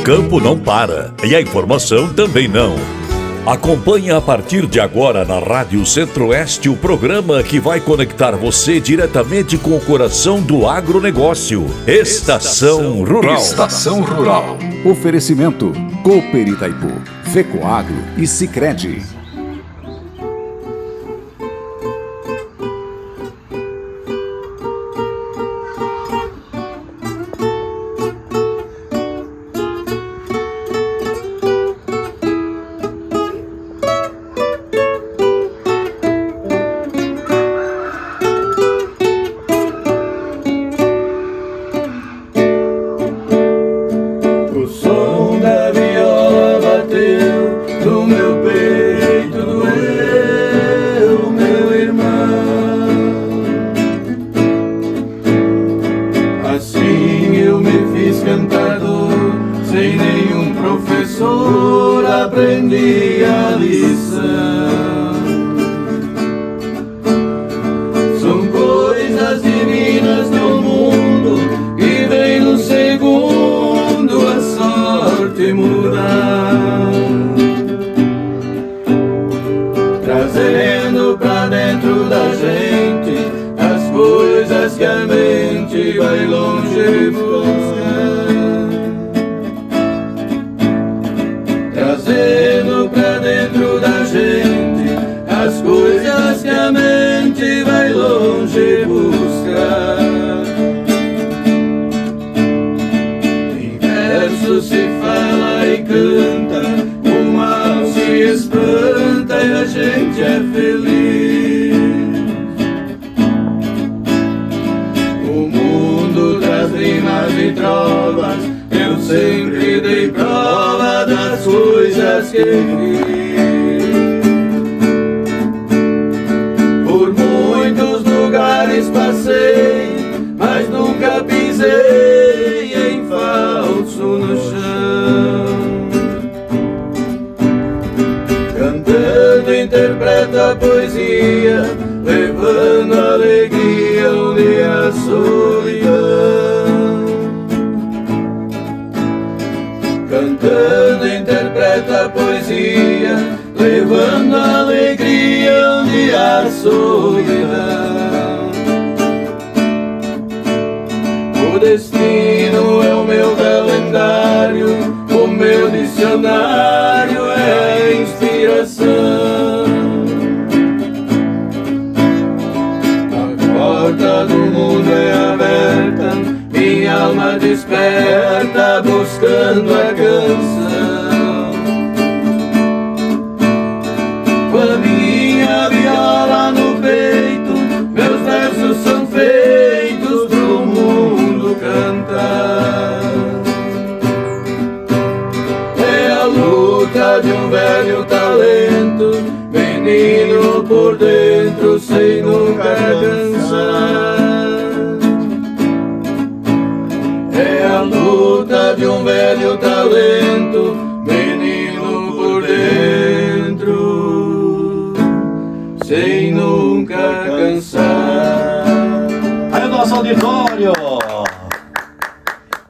campo não para e a informação também não. Acompanhe a partir de agora na Rádio Centro-Oeste o programa que vai conectar você diretamente com o coração do agronegócio. Estação Rural. Estação Rural. Oferecimento Cooper Itaipu, Fecoagro e Sicredi.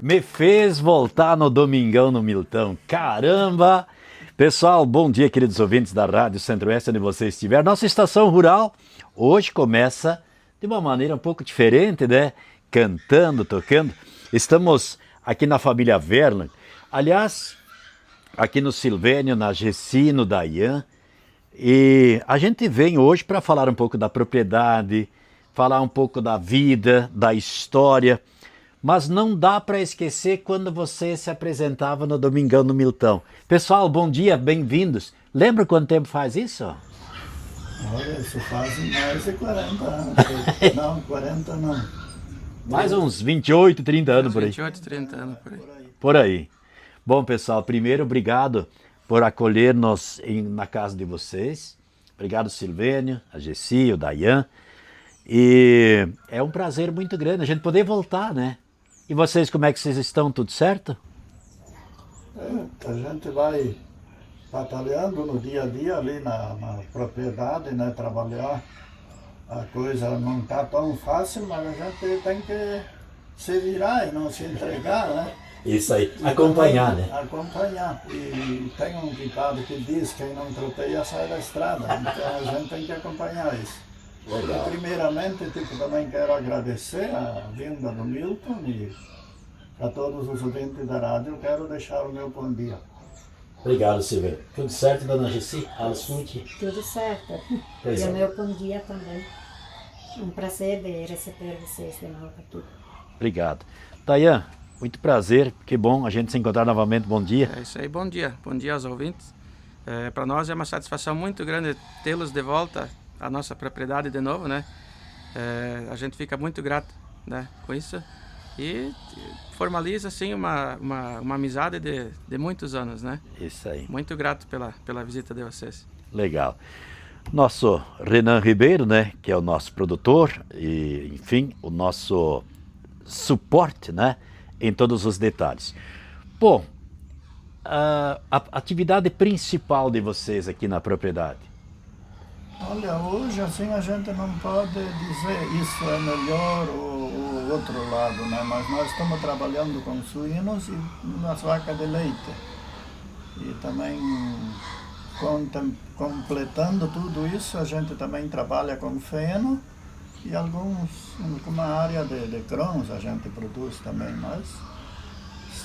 Me fez voltar no Domingão no Miltão. Caramba! Pessoal, bom dia, queridos ouvintes da Rádio Centro-Oeste, onde você estiver. Nossa estação rural hoje começa de uma maneira um pouco diferente, né? Cantando, tocando. Estamos aqui na família Vernon. Aliás, aqui no Silvênio, na Gessi, no Dayan. E a gente vem hoje para falar um pouco da propriedade, falar um pouco da vida, da história. Mas não dá para esquecer quando você se apresentava no Domingão no Miltão. Pessoal, bom dia, bem-vindos. Lembra quanto tempo faz isso? Olha, isso faz mais de 40 anos. Não, 40 não. Mais uns 28, 30 anos por aí. 28, 30 anos por aí. Por aí. Bom, pessoal, primeiro, obrigado por acolher-nos na casa de vocês. Obrigado, Silvênio, a Gessi, o Dayan. E é um prazer muito grande a gente poder voltar, né? E vocês, como é que vocês estão? Tudo certo? A gente vai batalhando no dia a dia ali na propriedade, né? Trabalhar. A coisa não está tão fácil, mas a gente tem que se virar e não se entregar, né? Isso aí, acompanhar, né? Acompanhar. E tem um ditado que diz: quem não troteia sai da estrada. Então a gente tem que acompanhar isso. Legal. E primeiramente, também quero agradecer a vinda do Milton e a todos os ouvintes da rádio. Quero deixar o meu bom dia. Obrigado, Silvio. Tudo certo, dona Gessi? Alessute? Tudo certo. Pois E é. o meu bom dia também. Um prazer de receber vocês de novo aqui. Obrigado. Dayan, muito prazer, que bom a gente se encontrar novamente. Bom dia. É isso aí, bom dia aos ouvintes. Para nós é uma satisfação muito grande tê-los de volta à nossa propriedade de novo, né? A gente fica muito grato, né, com isso e formaliza assim uma amizade de muitos anos, né? Isso aí. Muito grato pela visita de vocês. Legal. Nosso Renan Ribeiro, né, que é o nosso produtor e, enfim, o nosso suporte, né, em todos os detalhes. Bom, a atividade principal de vocês aqui na propriedade? Olha, hoje assim a gente não pode dizer isso é melhor ou o outro lado, né? Mas nós estamos trabalhando com suínos e nas vacas de leite. E também completando tudo isso, a gente também trabalha com feno e alguma área de grãos a gente produz também, mas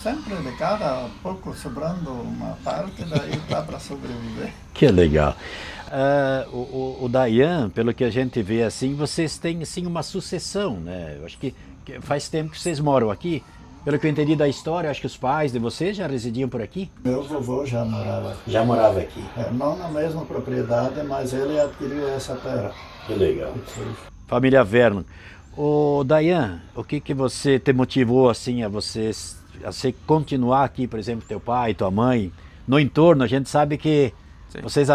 sempre de cada pouco sobrando uma parte, daí dá para sobreviver. Que legal. O Dayan, pelo que a gente vê assim, vocês têm assim uma sucessão, né? Eu acho que faz tempo que vocês moram aqui. Pelo que eu entendi da história, acho que os pais de vocês já residiam por aqui? Meu vovô já morava aqui. Já morava aqui. Não na mesma propriedade, mas ele adquiriu essa terra. Que legal. Família Vernon. O Dayan, o que você te motivou assim a você continuar aqui, por exemplo, teu pai, tua mãe, no entorno? A gente sabe que Sim. vocês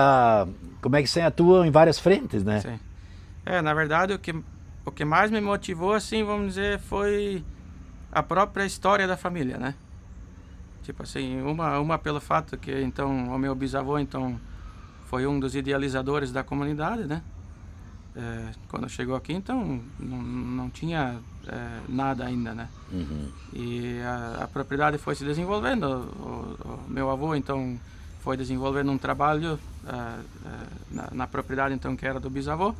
como é que vocês atuam em várias frentes, né? Sim. Na verdade, o que mais me motivou, assim, vamos dizer, foi a própria história da família, né? Tipo assim, uma pelo fato que, então, o meu bisavô, então, foi um dos idealizadores da comunidade, né? Quando chegou aqui, então, não tinha nada ainda, né? Uhum. E a propriedade foi se desenvolvendo. O meu avô, então, foi desenvolvendo um trabalho na propriedade, então, que era do bisavô.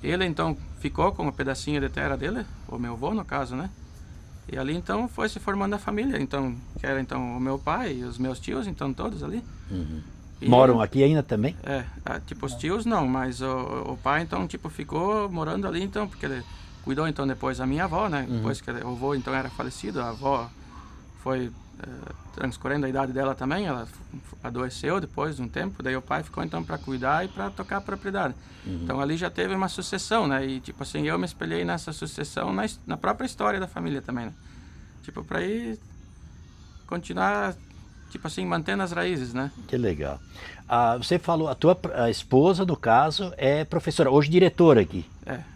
Ele, então, ficou com um pedacinho de terra dele, o meu avô, no caso, né? E ali, então, foi se formando a família, então, que era, então, o meu pai e os meus tios, então, todos ali. Uhum. E, moram aqui ainda também? tipo, os tios não, mas o pai, então, tipo, ficou morando ali, então, porque ele cuidou, então, depois da minha avó, né? Depois que o avô, então, era falecido, a avó foi transcorrendo a idade dela também, ela adoeceu depois de um tempo, daí o pai ficou, então, para cuidar e para tocar a propriedade. Uhum. Então, ali já teve uma sucessão, né? E, tipo assim, eu me espelhei nessa sucessão na própria história da família também, né? Tipo, para ir continuar, tipo assim, mantendo as raízes, né? Que legal. Você falou, a esposa, no caso, é professora, hoje diretora aqui.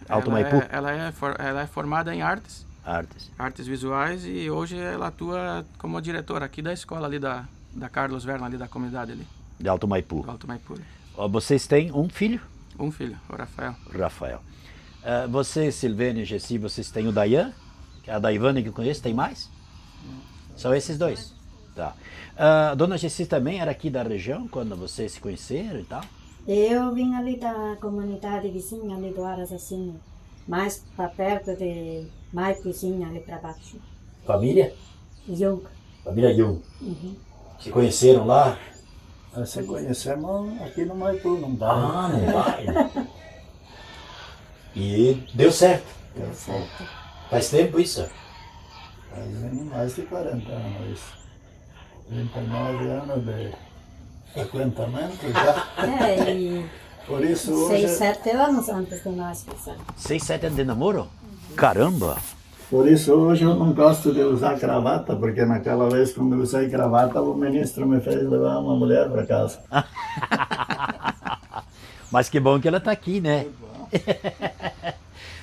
Alto Maipu? Ela é formada em artes visuais, e hoje ela atua como diretora aqui da escola ali da Carlos Vernon, ali da comunidade ali. De Alto Maipu. Alto Maipu. Vocês têm um filho? Um filho, o Rafael. Rafael. Você, Silvênio e Gessi, vocês têm o Dayan? A Daivane que eu conheço, tem mais? São esses dois? Tá. A dona Gessi também era aqui da região, quando vocês se conheceram e tal? Eu vim ali da comunidade vizinha, ali do Araçacina, mais para perto de Maipuzinha, ali para baixo. Família? Jung. Família Jung. Uhum. Se conheceram lá? Se conhecemos aqui no Maipu, não dá. Não vai. E deu certo. Deu certo. Faz tempo isso? Faz mais de 40 anos isso. 39 anos de frequentamento já. E Por isso hoje... 6, 7 anos antes de nós casarmos. 6, 7 anos de namoro? Caramba! Por isso hoje eu não gosto de usar gravata, porque naquela vez quando eu usei gravata, o ministro me fez levar uma mulher para casa. Mas que bom que ela está aqui, né?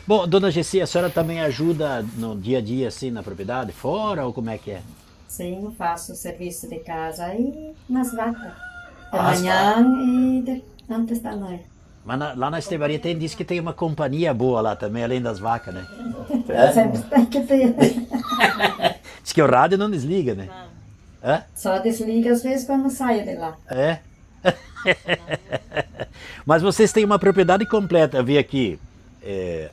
Bom, dona Gessi, a senhora também ajuda no dia a dia, assim, na propriedade, fora, ou como é que é? Sim, faço serviço de casa e nas vacas. De manhã e antes da noite. Mas lá na Estevaria diz que tem uma companhia boa lá também, além das vacas, né? Sempre tem que ter. Diz que o rádio não desliga, né? Não. Hã? Só desliga às vezes quando saio de lá. É? Mas vocês têm uma propriedade completa. Eu vi aqui,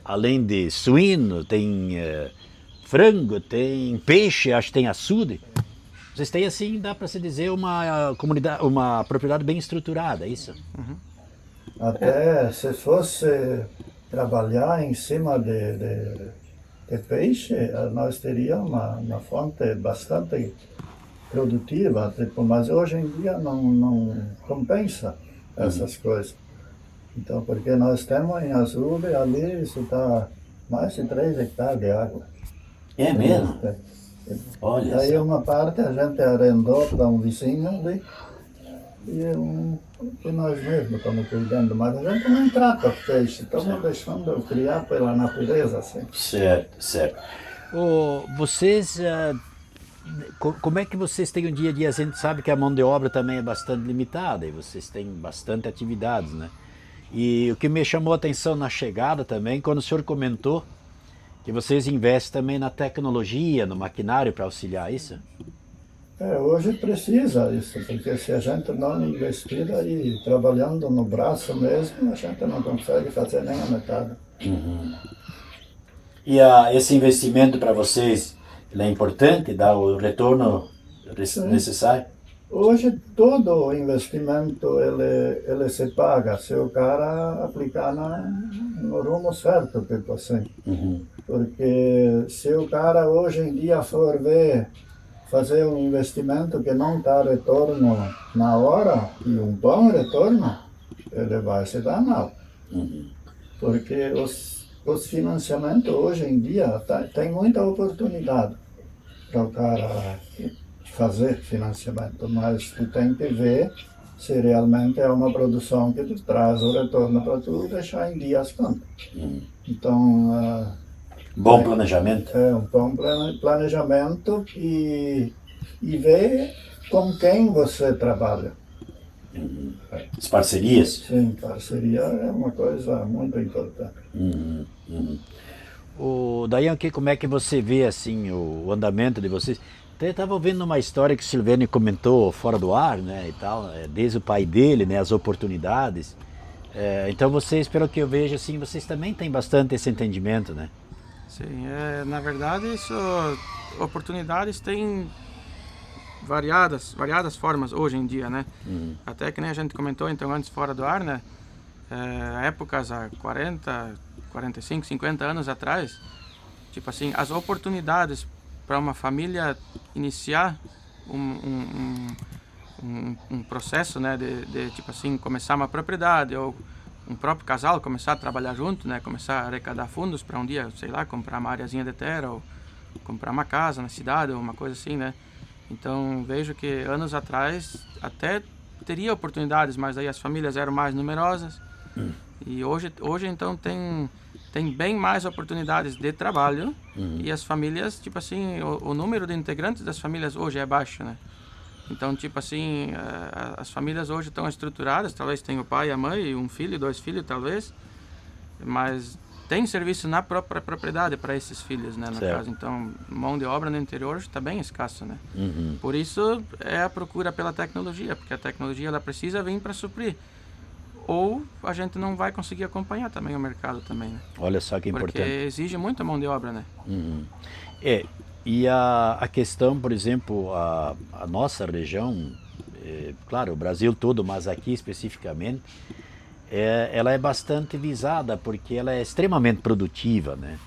além de suíno, tem frango, tem peixe, acho que tem açude. Vocês têm, assim, dá para se dizer, uma comunidade, uma propriedade bem estruturada, é isso? Até se fosse trabalhar em cima de peixe, nós teríamos uma fonte bastante produtiva, tipo, mas hoje em dia não compensa essas coisas. Então, porque nós temos em Açude ali, isso está mais de 3 hectares de água. É mesmo? Olha Aí só. uma parte a gente arrendou para um vizinho ali, e nós mesmos estamos cuidando, mas a gente não trata peixe, estamos deixando criar pela natureza, assim. Certo, certo. Vocês, como é que vocês têm um dia a dia? A gente sabe que a mão de obra também é bastante limitada e vocês têm bastante atividades, né? E o que me chamou a atenção na chegada também, quando o senhor comentou que vocês investem também na tecnologia, no maquinário para auxiliar isso? Hoje precisa isso, porque se a gente não investir aí trabalhando no braço mesmo, a gente não consegue fazer nem a metade. E esse investimento para vocês, ele é importante, dá o retorno necessário? Hoje todo o investimento ele se paga se o cara aplicar no rumo certo, tipo assim. Porque se o cara hoje em dia for ver, fazer um investimento que não dá retorno na hora, e um bom retorno, ele vai se dar mal. Porque os financiamentos hoje em dia tem muita oportunidade para o cara fazer financiamento, mas tu tem que ver se realmente é uma produção que te traz o retorno para tu deixar em dia as contas. Então, Bom planejamento. um bom planejamento e ver com quem você trabalha. As parcerias. Sim, parceria é uma coisa muito importante. Daí aqui, como é que você vê assim o andamento de vocês? Até estava ouvindo uma história que o Silvênio comentou fora do ar, né, e tal, desde o pai dele, né, as oportunidades. Então vocês, pelo que eu vejo, assim, vocês também têm bastante esse entendimento, né? Sim, na verdade, oportunidades têm variadas formas hoje em dia, né? Até que nem a gente comentou então antes fora do ar, né? Épocas há 40, 45, 50 anos atrás, tipo assim, as oportunidades para uma família iniciar um processo, né, de tipo assim, começar uma propriedade, ou um próprio casal começar a trabalhar junto, né, começar a arrecadar fundos para um dia, sei lá, comprar uma areazinha de terra, ou comprar uma casa na cidade, ou uma coisa assim, né. Então vejo que anos atrás até teria oportunidades, mas aí as famílias eram mais numerosas, e hoje então tem bem mais oportunidades de trabalho, e as famílias, tipo assim, o número de integrantes das famílias hoje é baixo, né? Então, tipo assim, as famílias hoje estão estruturadas, talvez tenha o pai, a mãe, um filho, 2 filhos, talvez, mas tem serviço na própria propriedade para esses filhos, né, no caso. Então, mão de obra no interior está bem escassa, né? Por isso é a procura pela tecnologia, porque a tecnologia ela precisa vir para suprir. Ou a gente não vai conseguir acompanhar também o mercado também, né? Olha só que importante. Porque exige muita mão de obra, né? E a questão, por exemplo, a nossa região, claro, o Brasil todo, mas aqui especificamente, ela é bastante visada porque ela é extremamente produtiva, né?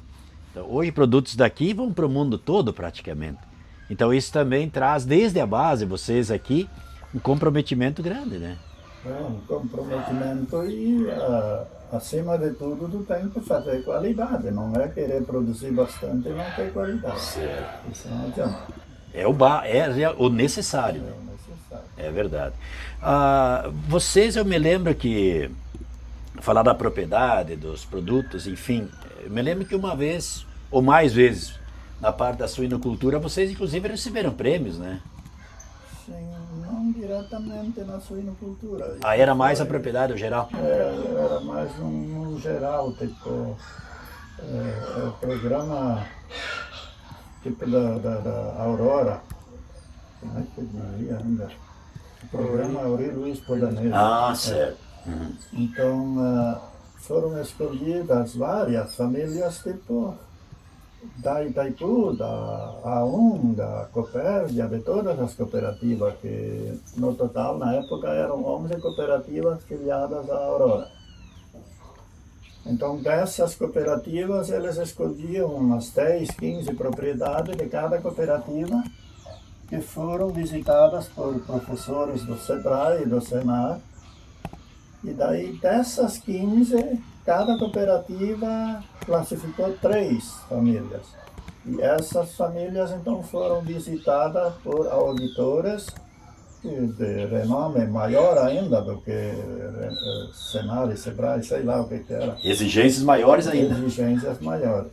Então, hoje produtos daqui vão para o mundo todo praticamente. Então isso também traz desde a base, vocês aqui, um comprometimento grande, né? Um comprometimento e, acima de tudo, tu tem que fazer qualidade. Não é querer produzir bastante e não ter qualidade. Certo. Isso não adianta. É o necessário. É o necessário. É verdade. Vocês, eu me lembro que, falar da propriedade, dos produtos, enfim, eu me lembro que uma vez, ou mais vezes, na parte da suinocultura, vocês inclusive receberam prêmios, né? Sim, não diretamente na suinocultura. Era mais a propriedade, o geral? Era mais um geral, tipo, o programa tipo da Aurora. Como é que dizia ainda? O programa Auri Luiz Podanese. Certo. Então, foram escolhidas várias famílias, tipo, da Itaipu, da A1, da Copérdia, de todas as cooperativas, que no total, na época, eram 11 cooperativas filiadas à Aurora. Então, dessas cooperativas, eles escolhiam umas 10, 15 propriedades de cada cooperativa, que foram visitadas por professores do SEBRAE e do SENAR. E daí, dessas 15, cada cooperativa classificou 3 famílias. E essas famílias, então, foram visitadas por auditores de renome maior ainda do que SENAR e SEBRAE, sei lá o que era. Exigências maiores ainda. Exigências maiores.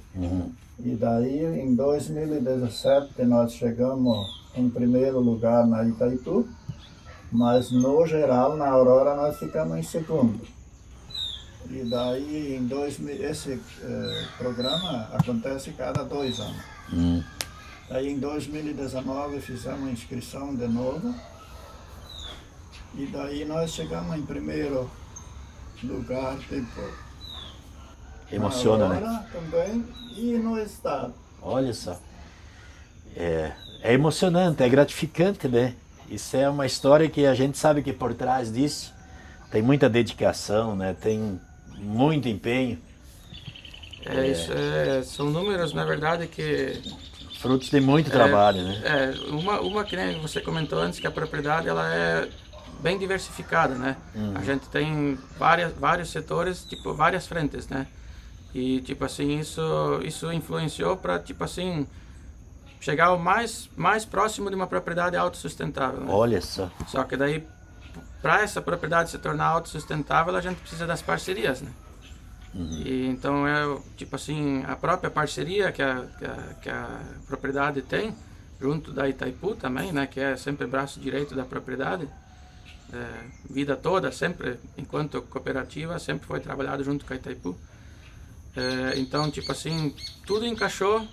E daí, em 2017, nós chegamos em primeiro lugar na Itaipu, mas no geral, na Aurora, nós ficamos em segundo. E daí, esse programa acontece cada 2 anos. Aí em 2019 fizemos inscrição de novo, e daí nós chegamos em primeiro lugar, tipo, Emociona, na Aurora, né? também, e no estado. Olha só. É emocionante, é gratificante, né? Isso é uma história que a gente sabe que por trás disso tem muita dedicação, né? Tem muito empenho. São números, na verdade, que... Frutos de muito trabalho, né? Uma que nem você comentou antes, que a propriedade ela é bem diversificada, né? A gente tem vários setores, tipo, várias frentes, né? E, tipo assim, isso influenciou para, tipo assim, chegar ao mais próximo de uma propriedade autossustentável, né? Olha só. Só que daí, para essa propriedade se tornar autossustentável, a gente precisa das parcerias, né? E então tipo assim, a própria parceria que a propriedade tem, junto da Itaipu também, né? Que é sempre braço direito da propriedade, vida toda, sempre, enquanto cooperativa, sempre foi trabalhado junto com a Itaipu. Então, tipo assim, tudo encaixou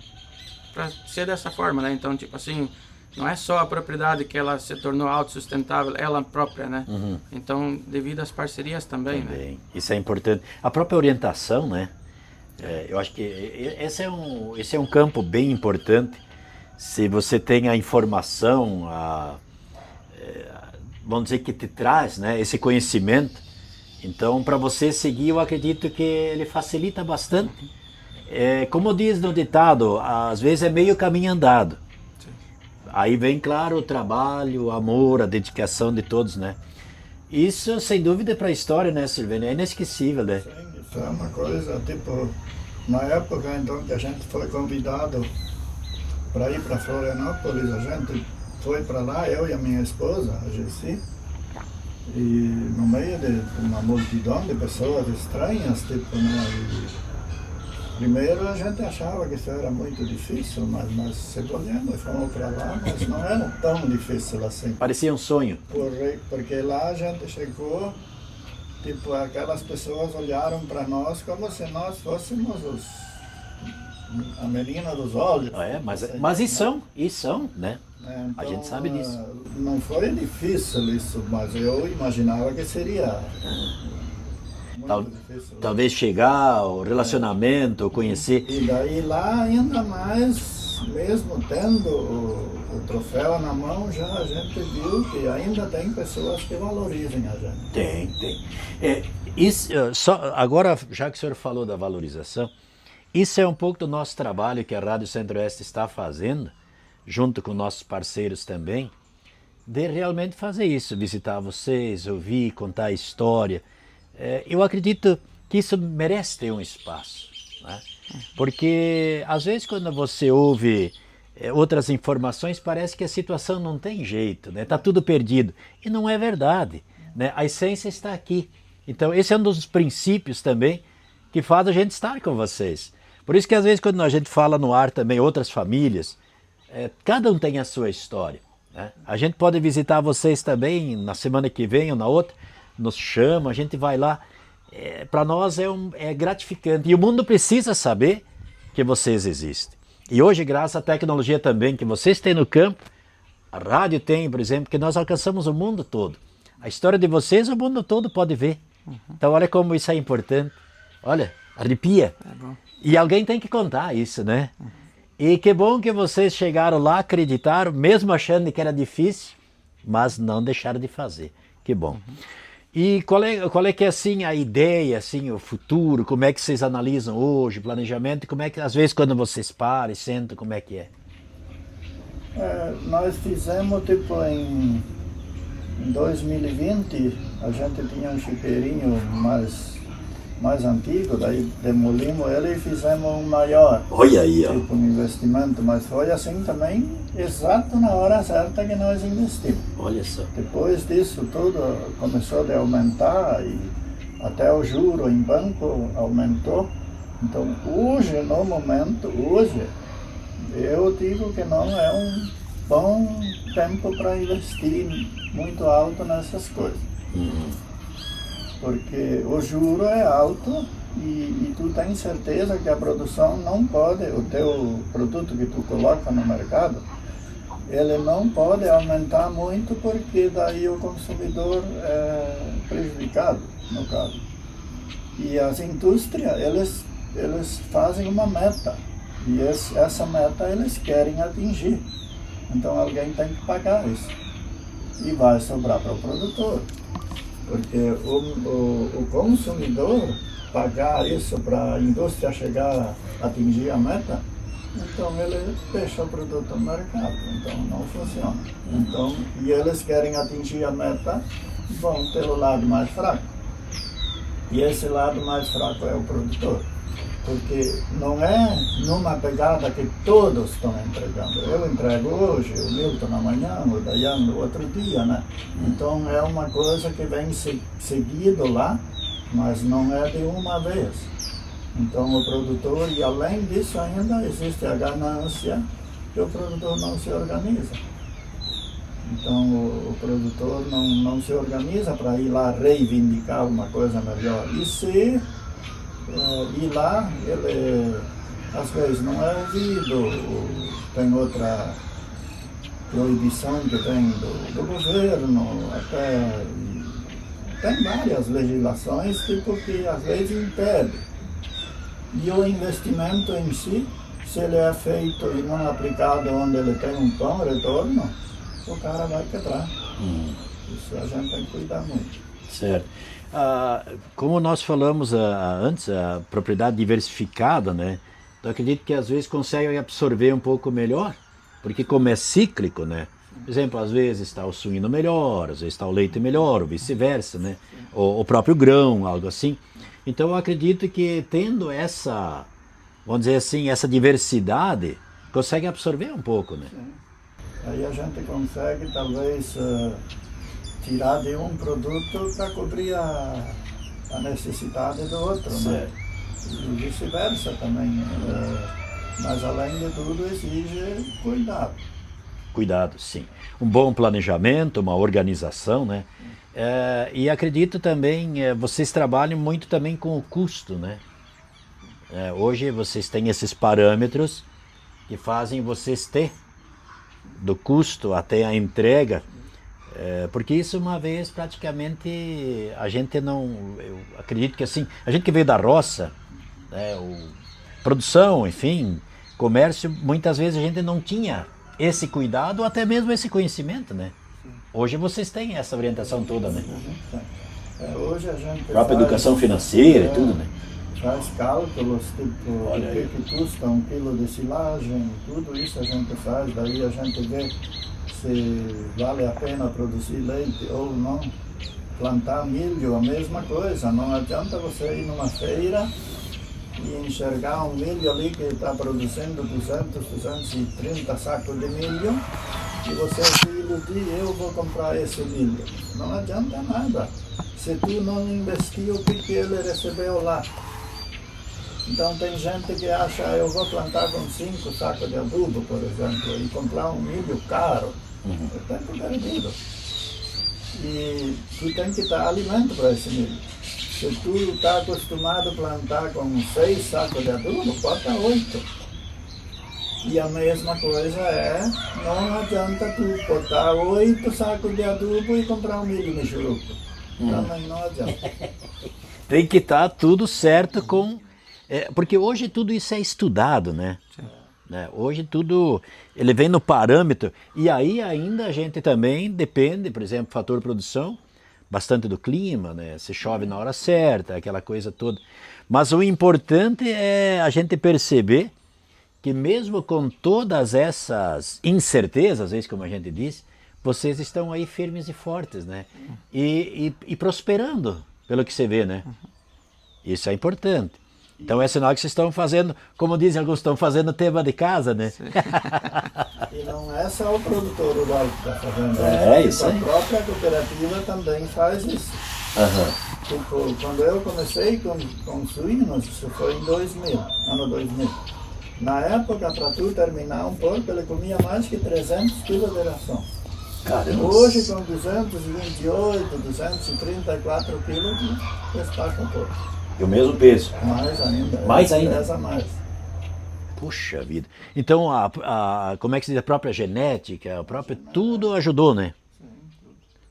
para ser dessa forma, né? Então, tipo assim, não é só a propriedade que ela se tornou autossustentável, ela própria, né? Então, devido às parcerias também, né? Isso é importante. A própria orientação, né? Eu acho que esse é um campo bem importante. Se você tem a informação, vamos dizer, que te traz, né, esse conhecimento, então, para você seguir, eu acredito que ele facilita bastante. Como diz no ditado, às vezes é meio caminho andado. Aí vem, claro, o trabalho, o amor, a dedicação de todos, né? Isso, sem dúvida, para a história, né, Silvênio? É inesquecível, né? Sim, isso é uma coisa, tipo, na época, então, que a gente foi convidado para ir para Florianópolis, a gente foi para lá, eu e a minha esposa, a Gessi, e no meio de uma multidão de pessoas estranhas, tipo, né? Primeiro a gente achava que isso era muito difícil, mas nós se olhamos, fomos para lá, mas não era tão difícil assim. Parecia um sonho. Porque lá a gente chegou, tipo, aquelas pessoas olharam para nós como se nós fôssemos a menina dos olhos. Mas e são, né? Então, a gente sabe disso. Não foi difícil isso, mas eu imaginava que seria... Talvez chegar, o relacionamento, conhecer. E daí lá ainda mais, mesmo tendo o troféu na mão, já a gente viu que ainda tem pessoas que valorizem a gente. Tem. Agora, já que o senhor falou da valorização, isso é um pouco do nosso trabalho que a Rádio Centro-Oeste está fazendo, junto com nossos parceiros também, de realmente fazer isso, visitar vocês, ouvir, contar a história. Eu acredito que isso merece ter um espaço, né? Porque às vezes quando você ouve outras informações parece que a situação não tem jeito, né? Tá tudo perdido, e não é verdade, né? A essência está aqui. Então esse é um dos princípios também que faz a gente estar com vocês. Por isso que às vezes quando a gente fala no ar também outras famílias, cada um tem a sua história, né? A gente pode visitar vocês também na semana que vem ou na outra, nos chama, a gente vai lá. Para nós é gratificante. E o mundo precisa saber que vocês existem. E hoje, graças à tecnologia também que vocês têm no campo, a rádio tem, por exemplo, que nós alcançamos o mundo todo. A história de vocês, o mundo todo pode ver. Então, olha como isso é importante. Olha, arrepia. E alguém tem que contar isso, né? E que bom que vocês chegaram lá, acreditaram, mesmo achando que era difícil, mas não deixaram de fazer. Que bom. E qual é que é assim a ideia, assim, o futuro, como é que vocês analisam hoje, o planejamento, como é que às vezes quando vocês param e sentam, como é que é? Nós fizemos tipo em 2020, a gente tinha um chiqueirinho mais antigo, daí demolimos ele e fizemos um maior. Olha aí, ó. Tipo um investimento, mas foi assim também, exato na hora certa que nós investimos. Olha só. Depois disso tudo começou a aumentar e até o juro em banco aumentou. Então hoje, no momento, eu digo que não é um bom tempo para investir muito alto nessas coisas. Porque o juro é alto e tu tens certeza que a produção não pode, o teu produto que tu coloca no mercado, ele não pode aumentar muito porque daí o consumidor é prejudicado, no caso. E as indústrias, eles fazem uma meta e essa meta eles querem atingir. Então alguém tem que pagar isso e vai sobrar para o produtor. Porque o consumidor pagar isso para a indústria chegar a atingir a meta, então ele deixa o produto no mercado, então não funciona. Então, e eles querem atingir a meta, vão pelo lado mais fraco. E esse lado mais fraco é o produtor. Porque não é numa pegada que todos estão entregando. Eu entrego hoje, o Milton amanhã, o Dayan no outro dia, né? Então é uma coisa que vem seguido lá, mas não é de uma vez. Então o produtor, e além disso ainda existe a ganância que o produtor não se organiza. Então o produtor não se organiza para ir lá reivindicar uma coisa melhor. E lá ele às vezes não é ouvido, tem outra proibição que vem do governo, até tem várias legislações tipo, que às vezes impede. E o investimento em si, se ele é feito e não aplicado onde ele tem um bom retorno, o cara vai quebrar. Isso a gente tem que cuidar muito. Certo. Como nós falamos antes, a propriedade diversificada, né? Eu acredito que às vezes consegue absorver um pouco melhor, porque como é cíclico, né? Por exemplo, às vezes está o suíno melhor, às vezes está o leite melhor, ou vice-versa, né? O próprio grão, algo assim. Então eu acredito que tendo essa, vamos dizer assim, essa diversidade, consegue absorver um pouco, né? Sim. Aí a gente consegue talvez tirar de um produto para cobrir a necessidade do outro, né? E vice-versa também. Mas além de tudo exige cuidado. Cuidado, sim. Um bom planejamento, uma organização, né? E acredito também, vocês trabalham muito também com o custo, né? Hoje vocês têm esses parâmetros que fazem vocês ter do custo até a entrega, porque isso uma vez praticamente a gente não, eu acredito que assim, a gente que veio da roça, né, produção, enfim, comércio, muitas vezes a gente não tinha esse cuidado ou até mesmo esse conhecimento, né? Hoje vocês têm essa orientação toda, né? Hoje a gente própria educação financeira e tudo, né? Faz cálculos, tipo, o que custa um quilo de silagem, tudo isso a gente faz, daí a gente vê se vale a pena produzir leite ou não. Plantar milho, a mesma coisa, não adianta você ir numa feira e enxergar um milho ali que está produzindo 230 sacos de milho e você se iludir, eu vou comprar esse milho. Não adianta nada, se tu não investiu o que ele recebeu lá. Então tem gente que acha, eu vou plantar com 5 sacos de adubo, por exemplo, e comprar um milho caro. É tempo perdido. E tu tem que dar alimento para esse milho. Se tu está acostumado a plantar com 6 sacos de adubo, bota 8. E a mesma coisa não adianta tu botar 8 sacos de adubo e comprar um milho no churuco. Também não adianta. Tem que estar tudo certo com... porque hoje tudo isso é estudado, né? Hoje tudo, ele vem no parâmetro, e aí ainda a gente também depende, por exemplo, fator produção, bastante do clima, né? Se chove na hora certa, aquela coisa toda. Mas o importante é a gente perceber que mesmo com todas essas incertezas, às vezes como a gente diz, vocês estão aí firmes e fortes, né? E prosperando, pelo que você vê, né? Isso é importante. Então é sinal que vocês estão fazendo, como dizem alguns, estão fazendo tema de casa, né? E não é só o produtor rural que está fazendo isso aí. A própria cooperativa também faz isso. Tipo, quando eu comecei com suínos, isso foi em 2000, ano 2000. Na época, para tu terminar um porco, ele comia mais que 300 quilos de ração. Caramba. Hoje, com 228, 234 quilos, está com porco. E o mesmo peso. Mais ainda. Mais ainda? Pesa mais. Puxa vida. Então, como é que se diz, a própria genética, tudo ajudou, né?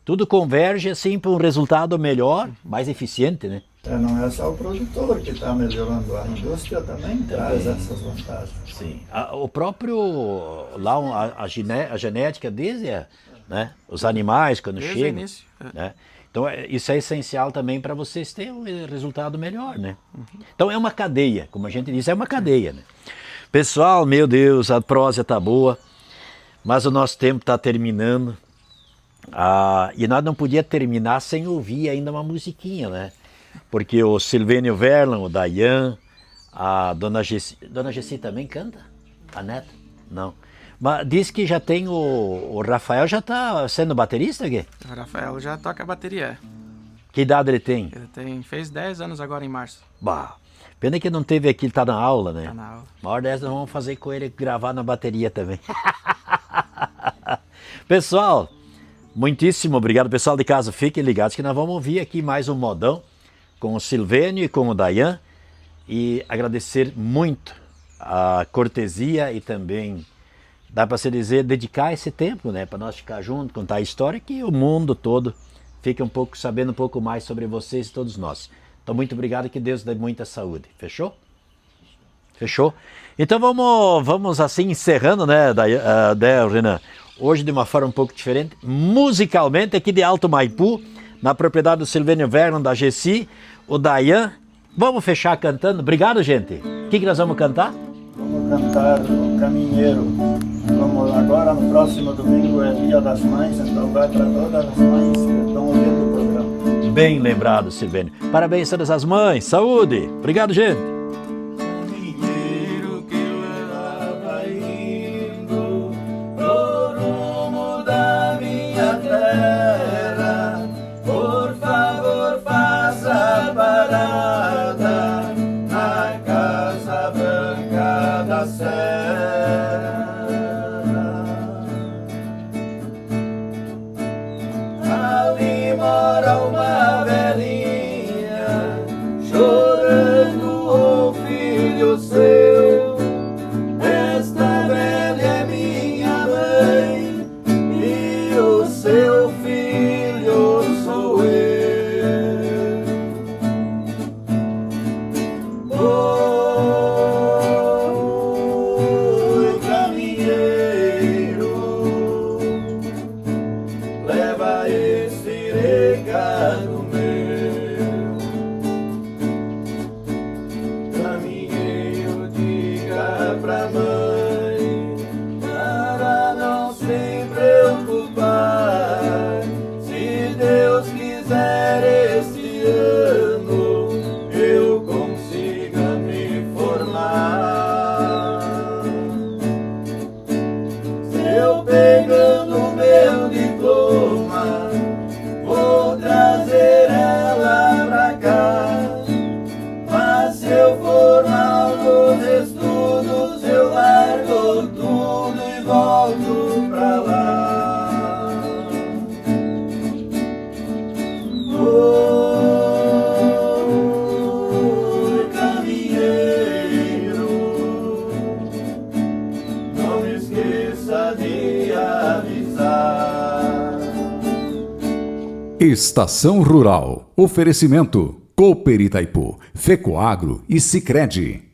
Tudo converge assim para um resultado melhor, mais eficiente, né? Não é só o produtor que está melhorando, a indústria também traz essas vantagens. Sim. O próprio, lá a genética desde, né? Os animais quando Desde chegam. o início. Né? Então isso é essencial também para vocês terem um resultado melhor, né? Então é uma cadeia, como a gente disse, é uma cadeia, né? Pessoal, meu Deus, a prosa tá boa, mas o nosso tempo está terminando. E nós não podíamos terminar sem ouvir ainda uma musiquinha, né? Porque o Silvênio Verlan, o Dayan, a Dona Gessi também canta? A neta? Não. Mas diz que já tem o Rafael, já está sendo baterista aqui? O Rafael já toca bateria. Que idade ele tem? Ele fez 10 anos agora em março. Bah, pena que não teve aqui, ele tá na aula, né? Tá na aula. Uma hora dessa nós vamos fazer com ele gravar na bateria também. Pessoal, muitíssimo obrigado. Pessoal de casa, fiquem ligados que nós vamos ouvir aqui mais um modão com o Silvênio e com o Dayan. E agradecer muito a cortesia e também, dá para se dizer, dedicar esse tempo, né? Para nós ficar juntos, contar a história, que o mundo todo fique sabendo um pouco mais sobre vocês e todos nós. Então, muito obrigado e que Deus dê muita saúde. Fechou? Fechou? Então vamos assim encerrando, né, Renan? Hoje de uma forma um pouco diferente, musicalmente aqui de Alto Maipu, na propriedade do Silvênio Vernon, da Gessi, o Dayan. Vamos fechar cantando. Obrigado, gente. O que nós vamos cantar? Vamos cantar o Caminheiro. Como agora no próximo domingo é Dia das Mães, então vai para todas as mães que estão ouvindo o programa. Bem lembrado, Silvênio. Parabéns a todas as mães. Saúde. Obrigado, gente. Caminheiro que leva indo pro rumo da minha terra, por favor faça parada na Casa Branca da Serra. Ali mora uma velhinha chorando o filho seu. Esta velha é minha mãe e o seu filho sou eu. Oi, caminheiro, leva esse recado meu. Caminheiro, diga pra mãe para não se preocupar. Se Deus quiser este ano eu consiga me formar. Se eu pegando meu diploma vou trazer ela pra cá, mas se eu for mal nos estudos eu largo tudo e volto pra lá. Oi, caminheiro, Estação Rural. Oferecimento Cooper Itaipu, Fecoagro e Sicredi.